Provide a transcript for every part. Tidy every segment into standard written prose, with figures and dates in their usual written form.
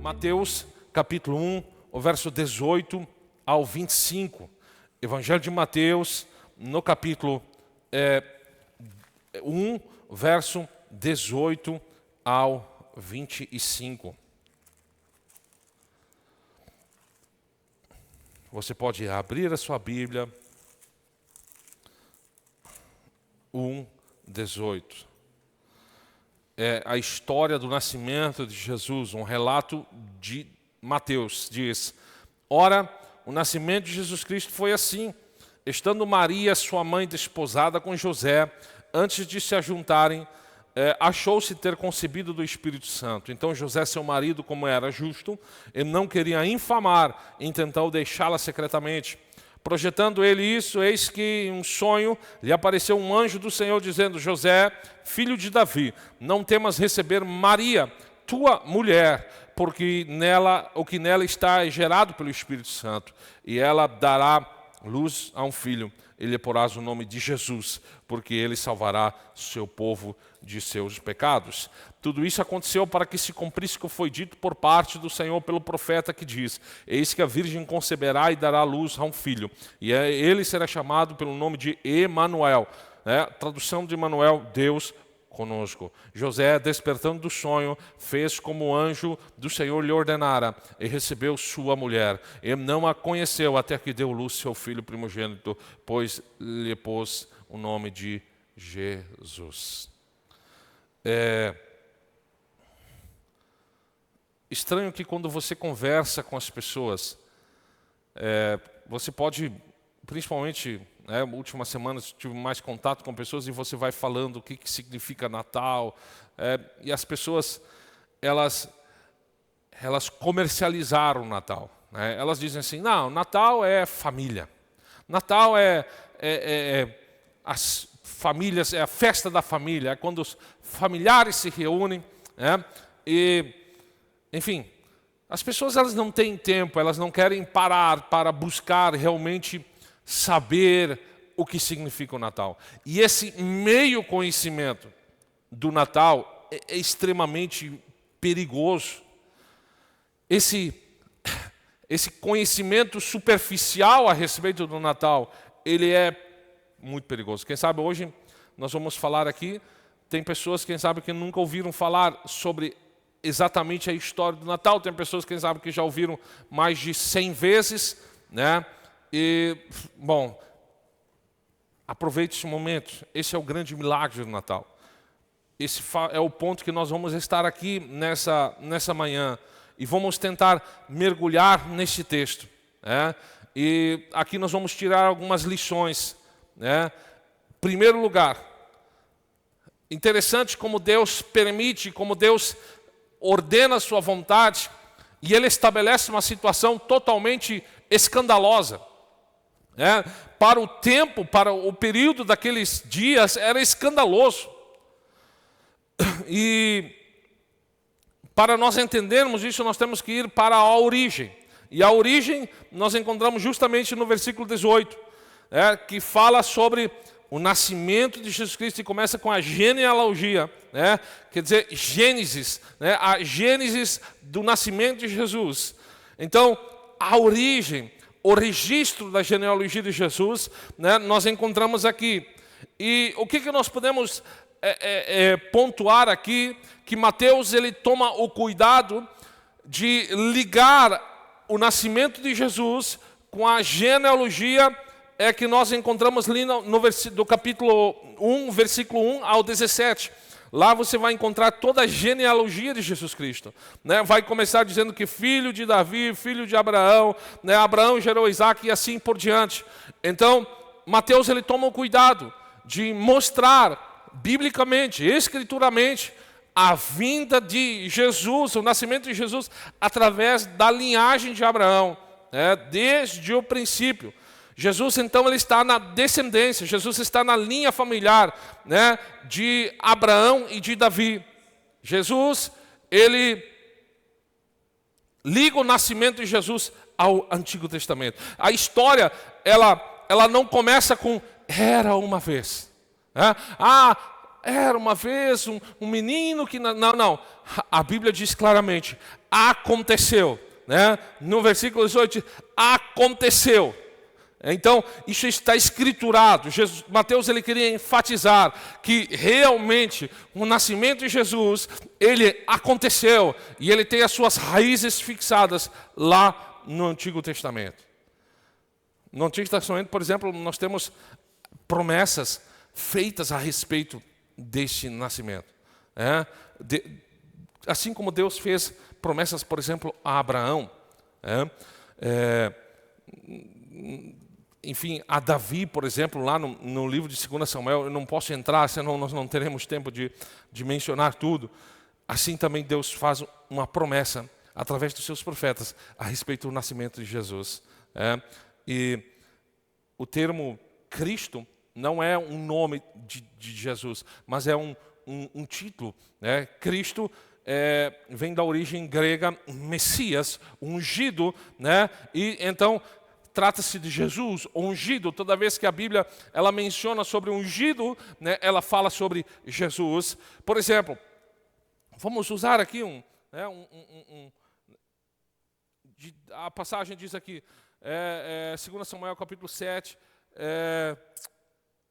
Mateus capítulo 1, o verso 18 ao 25. Evangelho de Mateus, no capítulo 1, verso 18 ao 25. Você pode abrir a sua Bíblia. 1, 18. É a história do nascimento de Jesus, um relato de Mateus. Diz: ora, o nascimento de Jesus Cristo foi assim. Estando Maria, sua mãe, desposada com José, antes de se ajuntarem, achou-se ter concebido do Espírito Santo. Então José, seu marido, como era justo, ele não queria infamar, intentou deixá-la secretamente. Projetando ele isso, eis que em um sonho lhe apareceu um anjo do Senhor, dizendo: José, filho de Davi, não temas receber Maria, tua mulher, porque o que nela está é gerado pelo Espírito Santo, e ela dará luz a um filho, e lhe porás o nome de Jesus, porque ele salvará seu povo de seus pecados. Tudo isso aconteceu para que se cumprisse o que foi dito por parte do Senhor pelo profeta, que diz: eis que a virgem conceberá e dará luz a um filho, e ele será chamado pelo nome de Emanuel. Tradução de Emanuel, Deus conosco. José, despertando do sonho, fez como o anjo do Senhor lhe ordenara, e recebeu sua mulher. Ele não a conheceu até que deu luz seu filho primogênito, pois lhe pôs o nome de Jesus. Estranho que quando você conversa com as pessoas, você pode, principalmente, últimas semanas tive mais contato com pessoas e você vai falando o que significa Natal, e as pessoas, elas comercializaram o Natal. Elas dizem assim: não, Natal é família, Natal é as famílias, é a festa da família, é quando os familiares se reúnem, e, enfim, as pessoas, elas não têm tempo, elas não querem parar para buscar realmente saber o que significa o Natal. E esse meio conhecimento do Natal é extremamente perigoso. Esse conhecimento superficial a respeito do Natal, ele é muito perigoso. Quem sabe hoje nós vamos falar aqui, tem pessoas, quem sabe, que nunca ouviram falar sobre exatamente a história do Natal, tem pessoas, quem sabe, que já ouviram mais de 100 vezes, E, bom, aproveite esse momento. Esse é o grande milagre do Natal. Esse é o ponto que nós vamos estar aqui nessa manhã. E vamos tentar mergulhar nesse texto. E aqui nós vamos tirar algumas lições. Primeiro lugar, interessante como Deus permite, como Deus ordena a sua vontade, e Ele estabelece uma situação totalmente escandalosa. Para o tempo, para o período daqueles dias, era escandaloso. E para nós entendermos isso, nós temos que ir para a origem. E a origem nós encontramos justamente no versículo 18, que fala sobre o nascimento de Jesus Cristo, e começa com a genealogia, quer dizer, Gênesis, a Gênesis do nascimento de Jesus. Então, a origem, o registro da genealogia de Jesus, nós encontramos aqui. E o que nós podemos pontuar aqui? Que Mateus, ele toma o cuidado de ligar o nascimento de Jesus com a genealogia que nós encontramos ali do capítulo 1, versículo 1 ao 17. Lá você vai encontrar toda a genealogia de Jesus Cristo. Vai começar dizendo que filho de Davi, filho de Abraão, Abraão gerou Isaac e assim por diante. Então, Mateus, ele toma o cuidado de mostrar biblicamente, escrituramente, a vinda de Jesus, o nascimento de Jesus, através da linhagem de Abraão, desde o princípio. Jesus, então, ele está na descendência, Jesus está na linha familiar, de Abraão e de Davi. Jesus, ele liga o nascimento de Jesus ao Antigo Testamento. A história, ela não começa com era uma vez. era uma vez um menino que... Não. A Bíblia diz claramente, aconteceu. Né? No versículo 18, aconteceu. Então, isso está escriturado. Mateus ele queria enfatizar que realmente o nascimento de Jesus, ele aconteceu. E ele tem as suas raízes fixadas lá no Antigo Testamento. No Antigo Testamento, por exemplo, nós temos promessas feitas a respeito deste nascimento. Assim como Deus fez promessas, por exemplo, a Abraão. Enfim, a Davi, por exemplo, lá no livro de 2 Samuel, eu não posso entrar, senão nós não teremos tempo de mencionar tudo. Assim também Deus faz uma promessa, através dos seus profetas, a respeito do nascimento de Jesus. E o termo Cristo não é um nome de Jesus, mas é um título. Cristo vem da origem grega Messias, ungido, e então... Trata-se de Jesus, ungido. Toda vez que a Bíblia ela menciona sobre ungido, ela fala sobre Jesus. Por exemplo, vamos usar aqui a passagem diz aqui, 2 Samuel capítulo 7,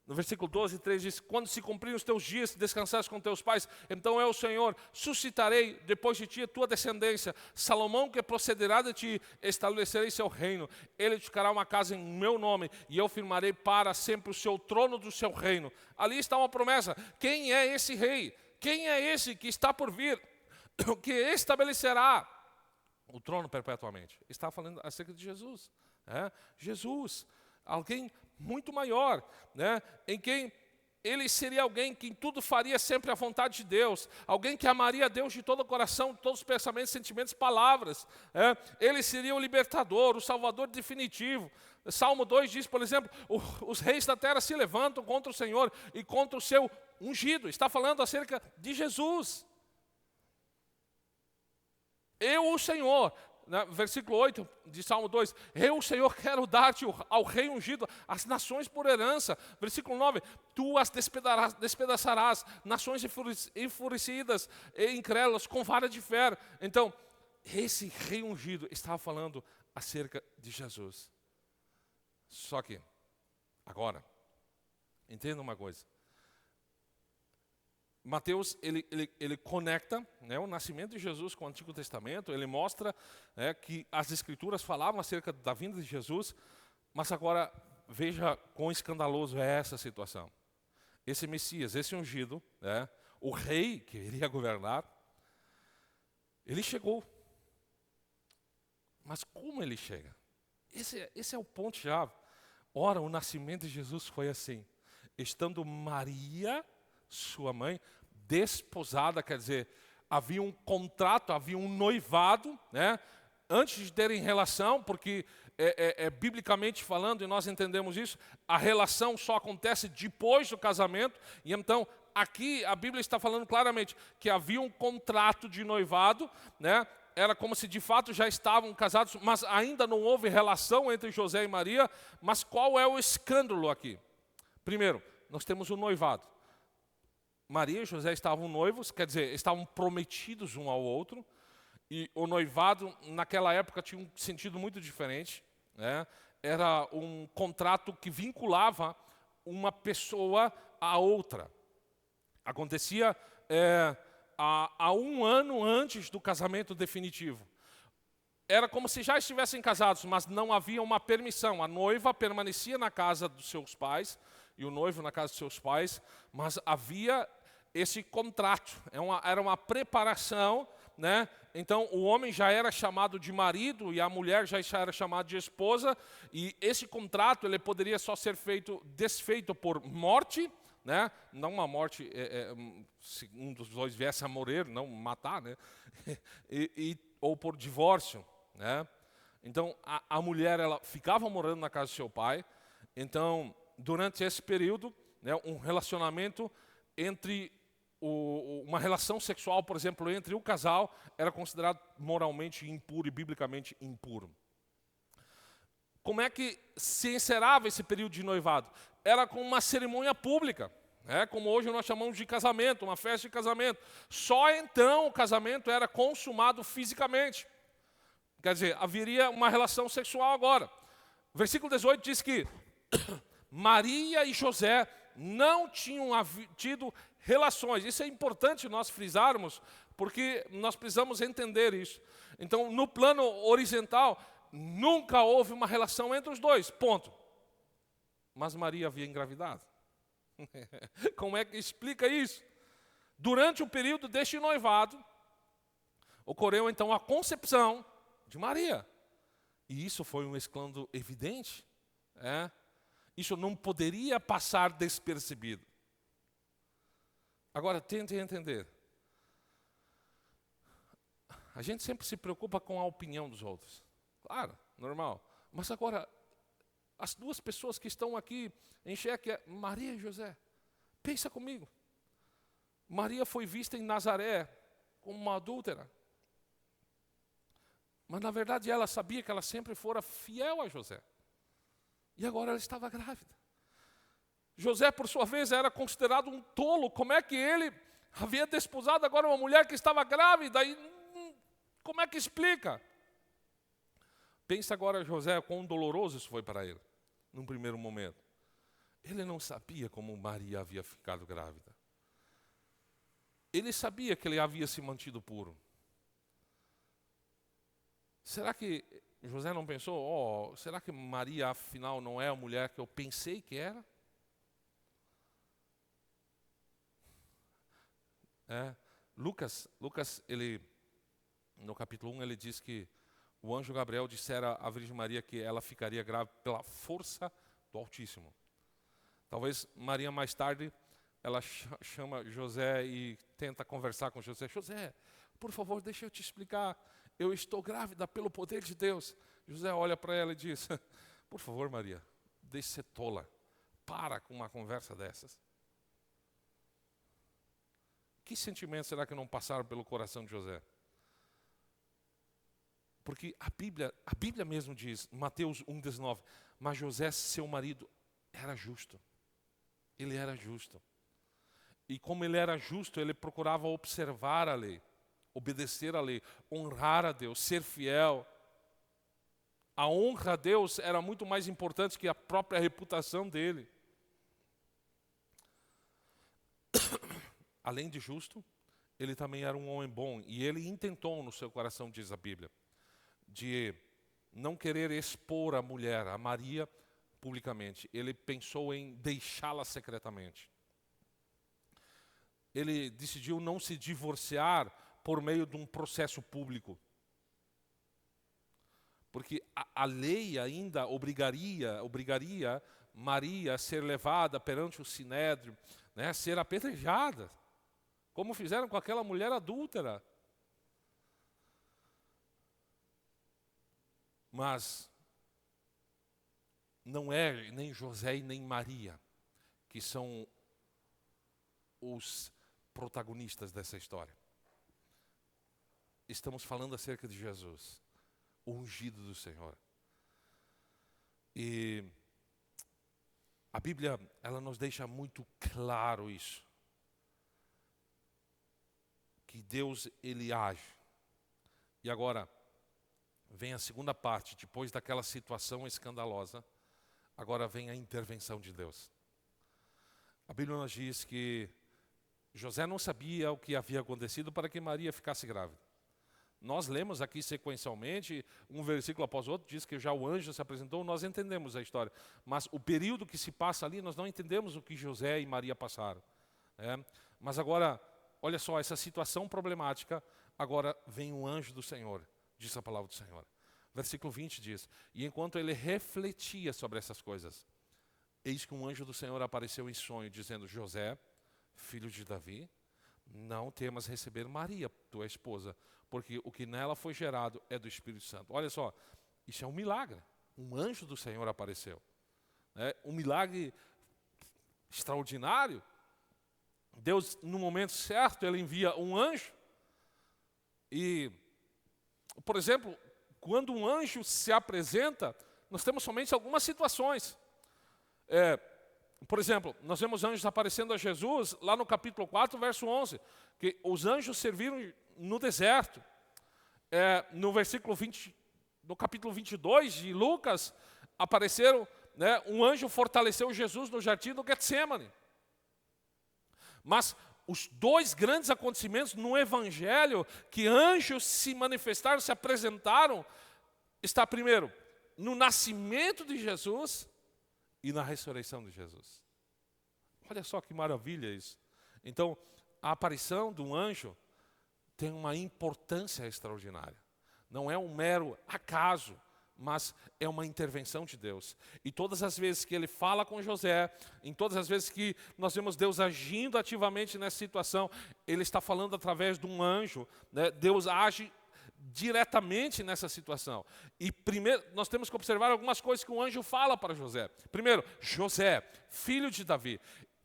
no versículo 12 e 13 diz, quando se cumprirem os teus dias, descansares com teus pais, então eu, Senhor, suscitarei depois de ti a tua descendência, Salomão que procederá de ti, estabelecerei seu reino, ele edificará uma casa em meu nome, e eu firmarei para sempre o seu trono do seu reino. Ali está uma promessa. Quem é esse rei? Quem é esse que está por vir? Que estabelecerá o trono perpetuamente? Está falando acerca de Jesus. Jesus, alguém muito maior, em quem ele seria alguém que em tudo faria sempre a vontade de Deus, alguém que amaria a Deus de todo o coração, de todos os pensamentos, sentimentos, palavras. Ele seria o libertador, o salvador definitivo. Salmo 2 diz, por exemplo, os reis da terra se levantam contra o Senhor e contra o seu ungido. Está falando acerca de Jesus. Eu, o Senhor... Versículo 8 de Salmo 2, eu, Senhor, quero dar-te ao rei ungido, as nações por herança. Versículo 9, tu as despedaçarás, nações enfurecidas e incrédulas com vara de ferro. Então, esse rei ungido estava falando acerca de Jesus. Só que, agora, entenda uma coisa. Mateus, ele conecta o nascimento de Jesus com o Antigo Testamento, ele mostra que as Escrituras falavam acerca da vinda de Jesus, mas agora veja quão escandaloso é essa situação. Esse Messias, esse ungido, o rei que iria governar, ele chegou. Mas como ele chega? Esse é o ponto-chave. Ora, o nascimento de Jesus foi assim, estando Maria, sua mãe, desposada, quer dizer, havia um contrato, havia um noivado, antes de terem relação, porque biblicamente falando, e nós entendemos isso, a relação só acontece depois do casamento, e então aqui a Bíblia está falando claramente que havia um contrato de noivado, era como se de fato já estavam casados, mas ainda não houve relação entre José e Maria. Mas qual é o escândalo aqui? Primeiro, nós temos o noivado. Maria e José estavam noivos, quer dizer, estavam prometidos um ao outro. E o noivado, naquela época, tinha um sentido muito diferente. Era um contrato que vinculava uma pessoa à outra. Acontecia há um ano antes do casamento definitivo. Era como se já estivessem casados, mas não havia uma permissão. A noiva permanecia na casa dos seus pais e o noivo na casa dos seus pais, mas havia esse contrato. Era uma preparação, Então o homem já era chamado de marido e a mulher já era chamada de esposa, e esse contrato ele poderia só ser desfeito por morte, não uma morte, se um dos dois viesse a morrer, não matar, ou por divórcio. Então a mulher ela ficava morando na casa do seu pai. Então durante esse período, um relacionamento uma relação sexual, por exemplo, entre o casal era considerado moralmente impuro e biblicamente impuro. Como é que se encerrava esse período de noivado? Era com uma cerimônia pública. Como hoje nós chamamos de casamento, uma festa de casamento. Só então o casamento era consumado fisicamente. Quer dizer, haveria uma relação sexual agora. Versículo 18 diz que Maria e José não tinham tido relações. Isso é importante nós frisarmos, porque nós precisamos entender isso. Então, no plano horizontal, nunca houve uma relação entre os dois, ponto. Mas Maria havia engravidado. Como é que explica isso? Durante o período deste noivado, ocorreu então a concepção de Maria. E isso foi um escândalo evidente. Isso não poderia passar despercebido. Agora, tente entender. A gente sempre se preocupa com a opinião dos outros. Claro, normal. Mas agora, as duas pessoas que estão aqui em xeque é Maria e José. Pensa comigo. Maria foi vista em Nazaré como uma adúltera. Mas na verdade ela sabia que ela sempre fora fiel a José. E agora ela estava grávida. José, por sua vez, era considerado um tolo. Como é que ele havia desposado agora uma mulher que estava grávida? E como é que explica? Pensa agora, José, quão doloroso isso foi para ele, num primeiro momento. Ele não sabia como Maria havia ficado grávida. Ele sabia que ele havia se mantido puro. Será que José não pensou, será que Maria, afinal, não é a mulher que eu pensei que era? Lucas, ele, no capítulo 1, ele diz que o anjo Gabriel dissera à Virgem Maria que ela ficaria grávida pela força do Altíssimo. Talvez Maria mais tarde, ela chama José e tenta conversar com José. José, por favor, deixa eu te explicar. Eu estou grávida pelo poder de Deus. José olha para ela e diz, por favor, Maria, deixe ser tola. Para com uma conversa dessas. Que sentimentos será que não passaram pelo coração de José? Porque a Bíblia mesmo diz, Mateus 1,19, mas José, seu marido, era justo. Ele era justo. E como ele era justo, ele procurava observar a lei, obedecer a lei, honrar a Deus, ser fiel. A honra a Deus era muito mais importante que a própria reputação dele. Além de justo, ele também era um homem bom. E ele intentou no seu coração, diz a Bíblia, de não querer expor a mulher, a Maria, publicamente. Ele pensou em deixá-la secretamente. Ele decidiu não se divorciar por meio de um processo público. Porque a lei ainda obrigaria Maria a ser levada perante o sinédrio, a ser apedrejada, como fizeram com aquela mulher adúltera. Mas não é nem José e nem Maria que são os protagonistas dessa história. Estamos falando acerca de Jesus, o ungido do Senhor. E a Bíblia, ela nos deixa muito claro isso. Que Deus, ele age. E agora, vem a segunda parte, depois daquela situação escandalosa, agora vem a intervenção de Deus. A Bíblia nos diz que José não sabia o que havia acontecido para que Maria ficasse grávida. Nós lemos aqui sequencialmente, um versículo após o outro, diz que já o anjo se apresentou, nós entendemos a história. Mas o período que se passa ali, nós não entendemos o que José e Maria passaram. Mas agora, olha só, essa situação problemática, agora vem um anjo do Senhor, diz a palavra do Senhor. Versículo 20 diz, e enquanto ele refletia sobre essas coisas, eis que um anjo do Senhor apareceu em sonho, dizendo, José, filho de Davi, não temas receber Maria, tua esposa, porque o que nela foi gerado é do Espírito Santo. Olha só, isso é um milagre. Um anjo do Senhor apareceu. Um milagre extraordinário. Deus, no momento certo, ele envia um anjo. E, por exemplo, quando um anjo se apresenta, nós temos somente algumas situações. por exemplo, nós vemos anjos aparecendo a Jesus lá no capítulo 4, verso 11, que os anjos serviram no deserto. No versículo 20, no capítulo 22 de Lucas, apareceram, né, um anjo fortaleceu Jesus no jardim do Getsêmani. Mas os dois grandes acontecimentos no Evangelho, que anjos se manifestaram, se apresentaram, está primeiro no nascimento de Jesus e na ressurreição de Jesus. Olha só que maravilha isso. Então, a aparição de um anjo tem uma importância extraordinária. Não é um mero acaso, mas é uma intervenção de Deus. E todas as vezes que ele fala com José, em todas as vezes que nós vemos Deus agindo ativamente nessa situação, ele está falando através de um anjo, né? Deus age diretamente nessa situação. E primeiro, nós temos que observar algumas coisas que o anjo fala para José. Primeiro, José, filho de Davi.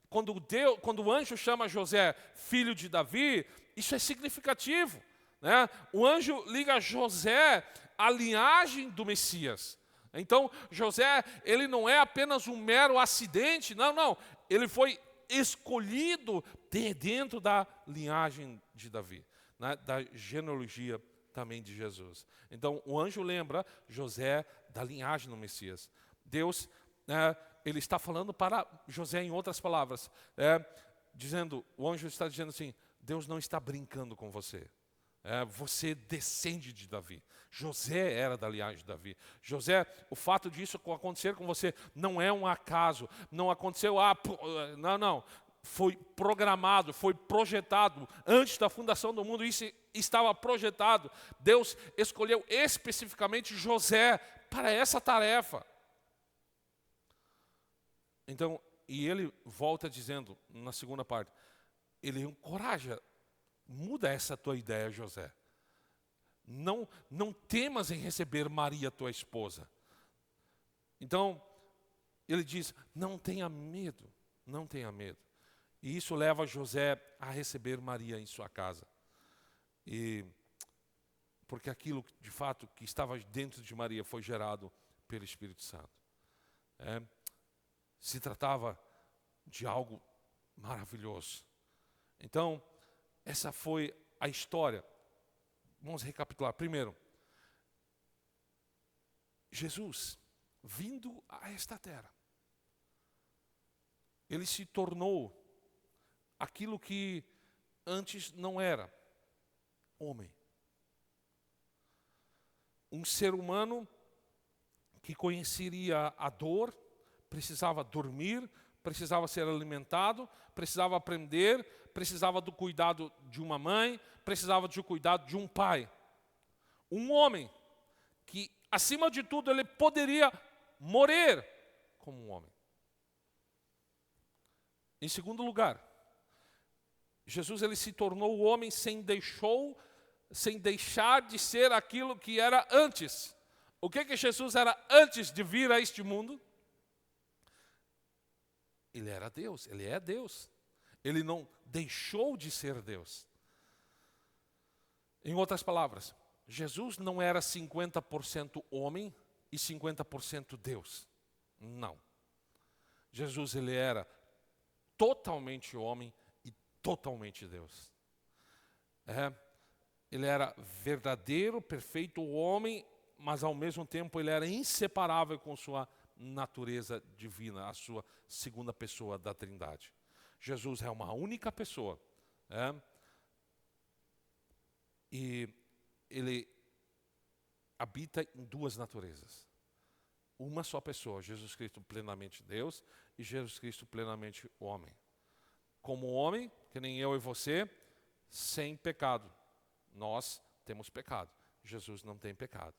Quando o anjo chama José, filho de Davi, isso é significativo, né? O anjo liga José à linhagem do Messias. Então, José, ele não é apenas um mero acidente, não. Ele foi escolhido dentro da linhagem de Davi, né? Da genealogia também de Jesus. Então, o anjo lembra José da linhagem do Messias. Deus, ele está falando para José em outras palavras, o anjo está dizendo assim, Deus não está brincando com você. Você descende de Davi. José era da linhagem de Davi. José, o fato disso acontecer com você não é um acaso. Não aconteceu, não. Foi programado, foi projetado antes da fundação do mundo. Isso estava projetado. Deus escolheu especificamente José para essa tarefa. Então, e ele volta dizendo na segunda parte, ele encoraja, muda essa tua ideia, José. Não temas em receber Maria, tua esposa. Então, ele diz, não tenha medo, não tenha medo. E isso leva José a receber Maria em sua casa. Porque aquilo, de fato, que estava dentro de Maria foi gerado pelo Espírito Santo. Se tratava de algo maravilhoso. Então, essa foi a história. Vamos recapitular. Primeiro, Jesus, vindo a esta terra, ele se tornou aquilo que antes não era, homem. Um ser humano que conheceria a dor, precisava dormir, precisava ser alimentado, precisava aprender, precisava do cuidado de uma mãe, precisava do cuidado de um pai. Um homem que, acima de tudo, ele poderia morrer como um homem. Em segundo lugar, Jesus ele se tornou o homem sem deixar de ser aquilo que era antes. O que Jesus era antes de vir a este mundo? Ele era Deus, ele é Deus. Ele não deixou de ser Deus. Em outras palavras, Jesus não era 50% homem e 50% Deus. Não. Jesus ele era totalmente homem e totalmente Deus. Ele era verdadeiro, perfeito homem, mas ao mesmo tempo ele era inseparável com sua natureza divina, a sua segunda pessoa da Trindade. Jesus é uma única pessoa. E ele habita em duas naturezas. Uma só pessoa, Jesus Cristo plenamente Deus e Jesus Cristo plenamente homem. Como homem, que nem eu e você, sem pecado. Nós temos pecado. Jesus não tem pecado.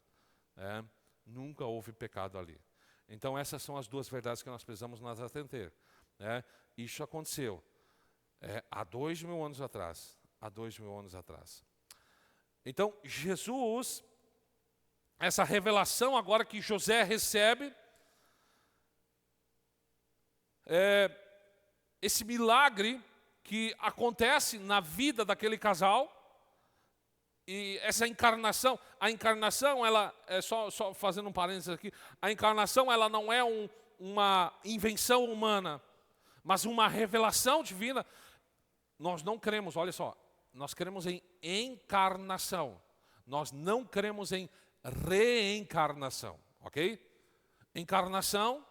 Nunca houve pecado ali. Então essas são as duas verdades que nós precisamos nos atentar. Isso aconteceu há 2000 anos atrás. Há 2000 anos atrás. Então Jesus, essa revelação agora que José recebe, esse milagre que acontece na vida daquele casal, e essa encarnação, a encarnação, ela é só fazendo um parênteses aqui, a encarnação ela não é uma invenção humana, Mas uma revelação divina, nós não cremos, olha só, nós cremos em encarnação. Nós não cremos em reencarnação, ok? Encarnação,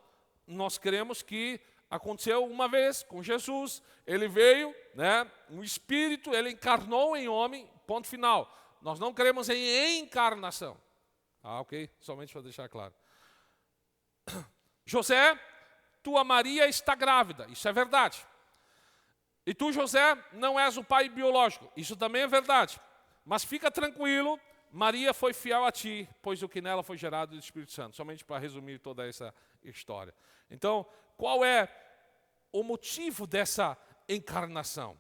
nós cremos que aconteceu uma vez com Jesus, ele veio, né, um espírito, ele encarnou em homem, ponto final. Nós não cremos em encarnação. Ok? Somente para deixar claro. José, tua Maria está grávida, isso é verdade. E tu, José, não és o pai biológico, isso também é verdade. Mas fica tranquilo, Maria foi fiel a ti, pois o que nela foi gerado do Espírito Santo. Somente para resumir toda essa história. Então, qual é o motivo dessa encarnação?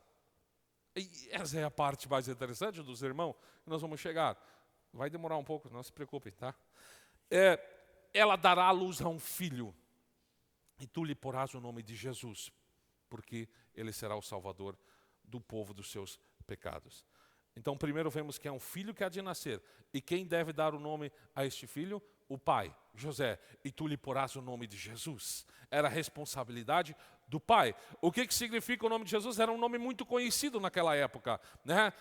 E essa é a parte mais interessante dos irmãos que nós vamos chegar. Vai demorar um pouco, não se preocupem, tá? Ela dará à luz a um filho, e tu lhe porás o nome de Jesus, porque ele será o salvador do povo dos seus pecados. Então, primeiro vemos que é um filho que há de nascer. E quem deve dar o nome a este filho? O pai, José. E tu lhe porás o nome de Jesus. Era a responsabilidade do pai. O que significa o nome de Jesus? Era um nome muito conhecido naquela época, né?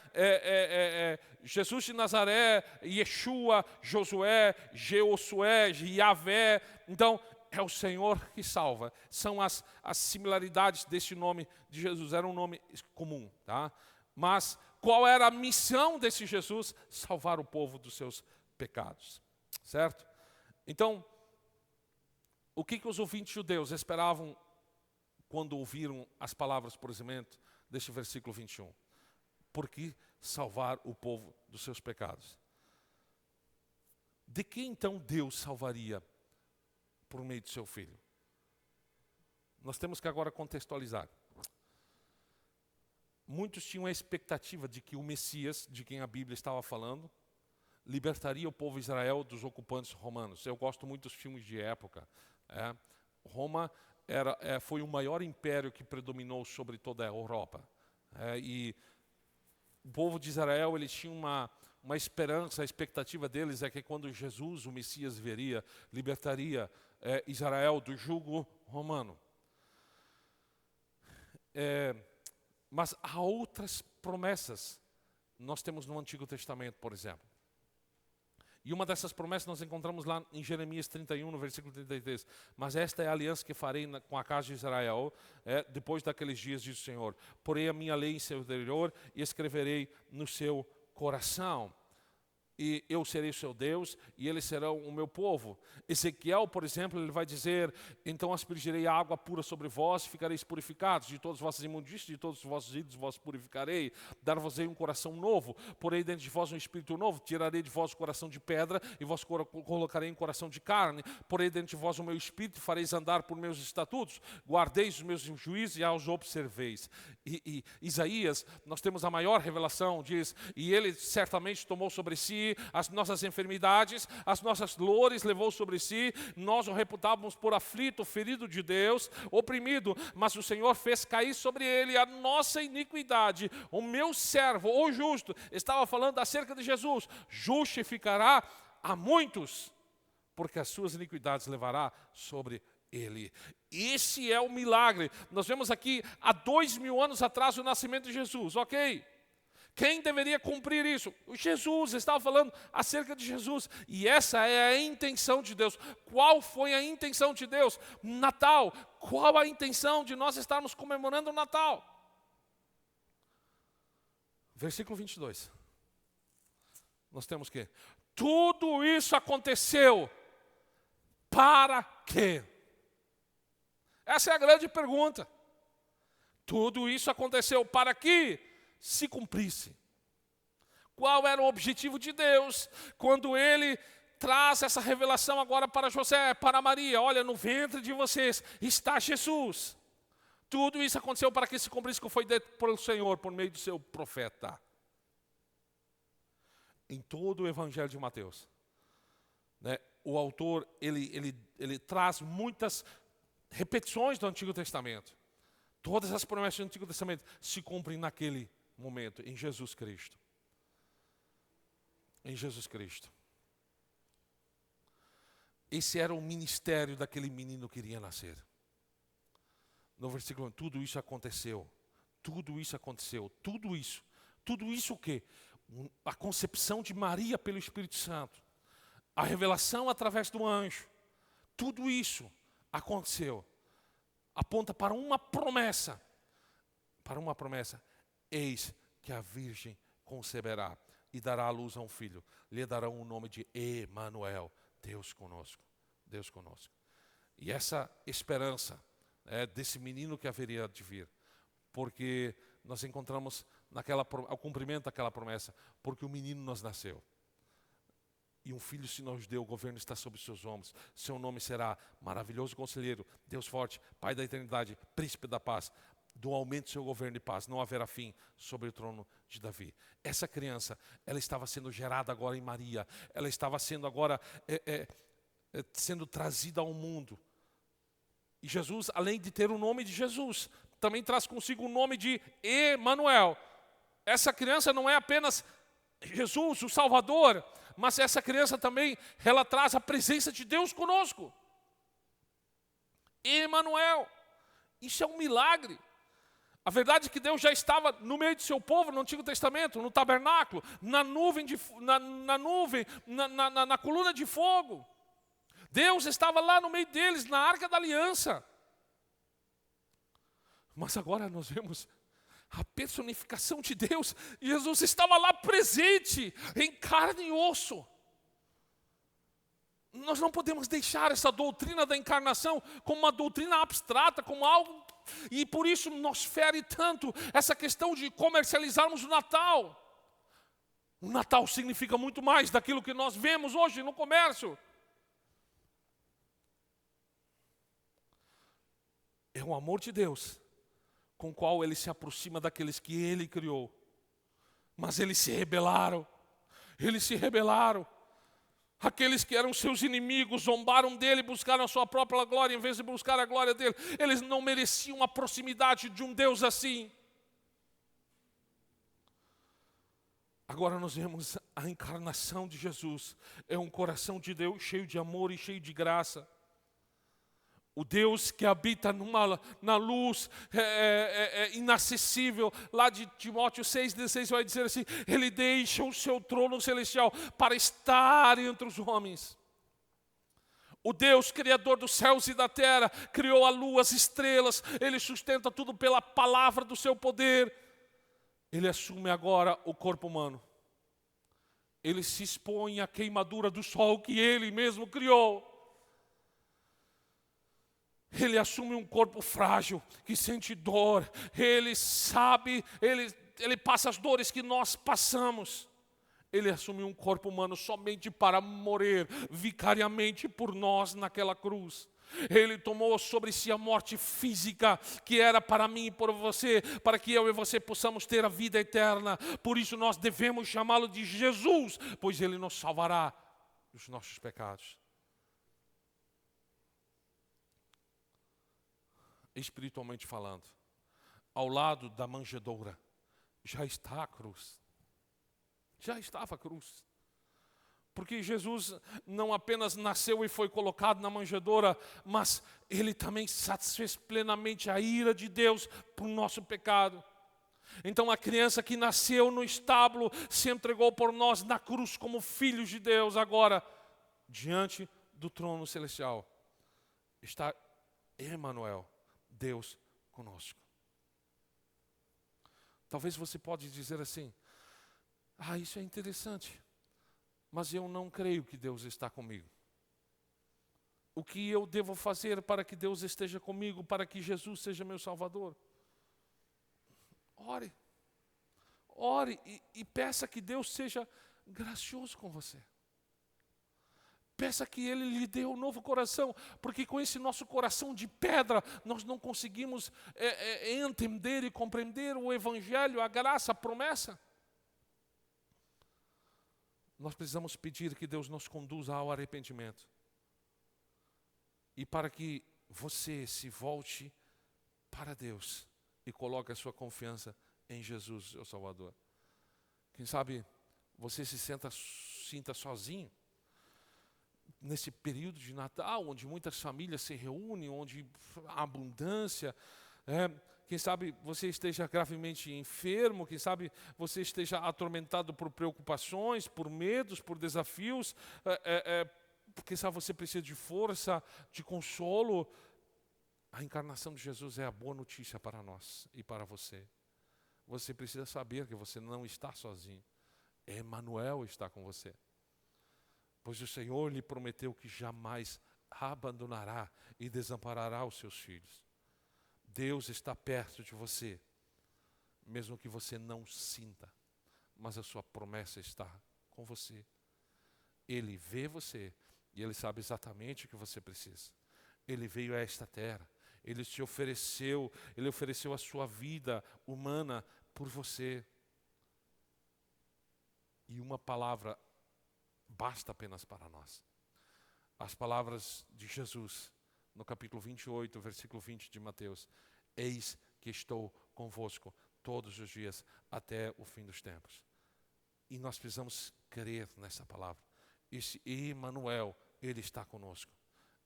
Jesus de Nazaré, Yeshua, Josué, Jeosué, Yahvé. Então, é o Senhor que salva. São as similaridades desse nome de Jesus. Era um nome comum, tá? Mas qual era a missão desse Jesus? Salvar o povo dos seus pecados, certo? Então, o que os ouvintes judeus esperavam quando ouviram as palavras, por exemplo, deste versículo 21? Por que salvar o povo dos seus pecados? De que então Deus salvaria por meio do seu Filho? Nós temos que agora contextualizar. Muitos tinham a expectativa de que o Messias, de quem a Bíblia estava falando, libertaria o povo de Israel dos ocupantes romanos. Eu gosto muito dos filmes de época. Roma foi o maior império que predominou sobre toda a Europa. E o povo de Israel, eles tinham uma esperança, a expectativa deles é que quando Jesus, o Messias, viria, libertaria Israel do jugo romano. Mas há outras promessas. Nós temos no Antigo Testamento, por exemplo. E uma dessas promessas nós encontramos lá em Jeremias 31, no versículo 33. Mas esta é a aliança que farei com a casa de Israel, depois daqueles dias, diz o Senhor. Porei a minha lei em seu interior e escreverei no seu coração. E eu serei o seu Deus, e eles serão o meu povo. Ezequiel, por exemplo, ele vai dizer: então aspergirei água pura sobre vós, e ficareis purificados. De todas as vossas imundícias, de todos os vossos ídolos vos purificarei. Dar-vos-ei um coração novo, porei dentro de vós um espírito novo. Tirarei de vós o coração de pedra, e vos colocarei um coração de carne. Porei dentro de vós o meu espírito, e fareis andar por meus estatutos. Guardeis os meus juízos e aos observeis. E Isaías, nós temos a maior revelação, diz: e ele certamente tomou sobre si as nossas enfermidades, as nossas dores levou sobre si, nós o reputávamos por aflito, ferido de Deus, oprimido, mas o Senhor fez cair sobre ele a nossa iniquidade. O meu servo, o justo, estava falando acerca de Jesus, justificará a muitos, porque as suas iniquidades levará sobre ele. Esse é o milagre. Nós vemos aqui há 2000 anos atrás o nascimento de Jesus, ok? Quem deveria cumprir isso? Jesus, estava falando acerca de Jesus. E essa é a intenção de Deus. Qual foi a intenção de Deus? Natal. Qual a intenção de nós estarmos comemorando o Natal? Versículo 22. Nós temos que: tudo isso aconteceu para quê? Essa é a grande pergunta. Tudo isso aconteceu para que se cumprisse. Qual era o objetivo de Deus quando Ele traz essa revelação agora para José, para Maria? Olha, no ventre de vocês está Jesus. Tudo isso aconteceu para que se cumprisse o que foi dito pelo Senhor por meio do seu profeta. Em todo o Evangelho de Mateus, né, o autor ele traz muitas repetições do Antigo Testamento. Todas as promessas do Antigo Testamento se cumprem naquele momento, em Jesus Cristo. Em Jesus Cristo. Esse era o ministério daquele menino que iria nascer. no versículo 1, tudo isso aconteceu. Tudo isso aconteceu. Tudo isso. Tudo isso o quê? A concepção de Maria pelo Espírito Santo. A revelação através do anjo. Tudo isso aconteceu. Aponta para uma promessa. Para uma promessa. Eis que a virgem conceberá e dará à luz a um filho. Lhe darão o nome de Emanuel. Deus conosco. Deus conosco. E essa esperança desse menino que haveria de vir. Porque nós encontramos ao cumprimento daquela promessa. Porque o menino nos nasceu. E um filho se nos deu, o governo está sobre os seus ombros. Seu nome será Maravilhoso Conselheiro, Deus Forte, Pai da Eternidade, Príncipe da Paz. Do aumento do seu governo de paz, não haverá fim sobre o trono de Davi. Essa criança, ela estava sendo gerada agora em Maria. Ela estava sendo agora, sendo trazida ao mundo. E Jesus, além de ter o nome de Jesus, também traz consigo o nome de Emanuel. Essa criança não é apenas Jesus, o Salvador, mas essa criança também, ela traz a presença de Deus conosco. Emanuel. Isso é um milagre. A verdade é que Deus já estava no meio do seu povo no Antigo Testamento, no tabernáculo, na coluna de fogo. Deus estava lá no meio deles, na Arca da Aliança. Mas agora nós vemos a personificação de Deus. Jesus estava lá presente, em carne e osso. Nós não podemos deixar essa doutrina da encarnação como uma doutrina abstrata, como algo... E por isso nos fere tanto essa questão de comercializarmos o Natal. O Natal significa muito mais daquilo que nós vemos hoje no comércio. É o amor de Deus com o qual Ele se aproxima daqueles que Ele criou. Mas eles se rebelaram. Eles se rebelaram. Aqueles que eram seus inimigos zombaram dele, buscaram a sua própria glória em vez de buscar a glória dele. Eles não mereciam a proximidade de um Deus assim. Agora nós vemos a encarnação de Jesus. É um coração de Deus cheio de amor e cheio de graça. O Deus que habita na luz inacessível, lá de Timóteo 6,16 vai dizer assim, Ele deixa o seu trono celestial para estar entre os homens. O Deus criador dos céus e da terra, criou a lua, as estrelas, Ele sustenta tudo pela palavra do seu poder. Ele assume agora o corpo humano. Ele se expõe à queimadura do sol que Ele mesmo criou. Ele assume um corpo frágil, que sente dor. Ele sabe, ele passa as dores que nós passamos. Ele assume um corpo humano somente para morrer vicariamente por nós naquela cruz. Ele tomou sobre si a morte física, que era para mim e por você, para que eu e você possamos ter a vida eterna. Por isso nós devemos chamá-lo de Jesus, pois Ele nos salvará dos nossos pecados. Espiritualmente falando, ao lado da manjedoura, já está a cruz. Já estava a cruz. Porque Jesus não apenas nasceu e foi colocado na manjedoura, mas Ele também satisfez plenamente a ira de Deus por nosso pecado. Então a criança que nasceu no estábulo se entregou por nós na cruz como filhos de Deus. Agora, diante do trono celestial, está Emanuel, Deus conosco. Talvez você pode dizer assim, isso é interessante, mas eu não creio que Deus está comigo. O que eu devo fazer para que Deus esteja comigo, para que Jesus seja meu Salvador? Ore. Ore e peça que Deus seja gracioso com você. Peça que Ele lhe dê um novo coração, porque com esse nosso coração de pedra, nós não conseguimos entender e compreender o Evangelho, a graça, a promessa. Nós precisamos pedir que Deus nos conduza ao arrependimento. E para que você se volte para Deus e coloque a sua confiança em Jesus, seu Salvador. Quem sabe você se sinta sozinho. Nesse período de Natal, onde muitas famílias se reúnem, onde há abundância, Quem sabe você esteja gravemente enfermo, quem sabe você esteja atormentado por preocupações, por medos, por desafios. Quem sabe você precisa de força, de consolo. A encarnação de Jesus é a boa notícia para nós e para você. Você precisa saber que você não está sozinho. Emmanuel está com você. Pois o Senhor lhe prometeu que jamais abandonará e desamparará os seus filhos. Deus está perto de você, mesmo que você não sinta, mas a sua promessa está com você. Ele vê você e Ele sabe exatamente o que você precisa. Ele veio a esta terra, Ele te ofereceu, Ele ofereceu a sua vida humana por você. E uma palavra basta apenas para nós. As palavras de Jesus, no capítulo 28, versículo 20 de Mateus. Eis que estou convosco todos os dias até o fim dos tempos. E nós precisamos crer nessa palavra. Esse Emmanuel, Ele está conosco.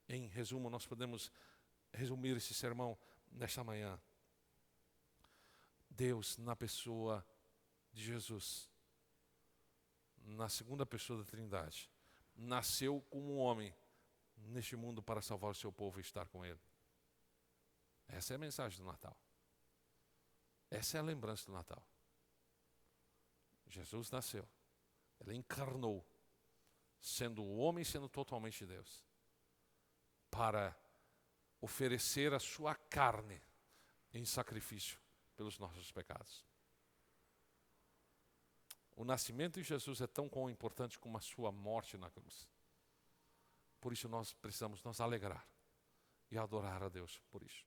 Em resumo, nós podemos resumir esse sermão nesta manhã. Deus, na pessoa de Jesus, na segunda pessoa da Trindade, nasceu como um homem neste mundo para salvar o seu povo e estar com Ele. Essa é a mensagem do Natal. Essa é a lembrança do Natal. Jesus nasceu. Ele encarnou, sendo homem, sendo totalmente Deus, para oferecer a sua carne em sacrifício pelos nossos pecados. O nascimento de Jesus é tão importante como a sua morte na cruz. Por isso nós precisamos nos alegrar e adorar a Deus por isso.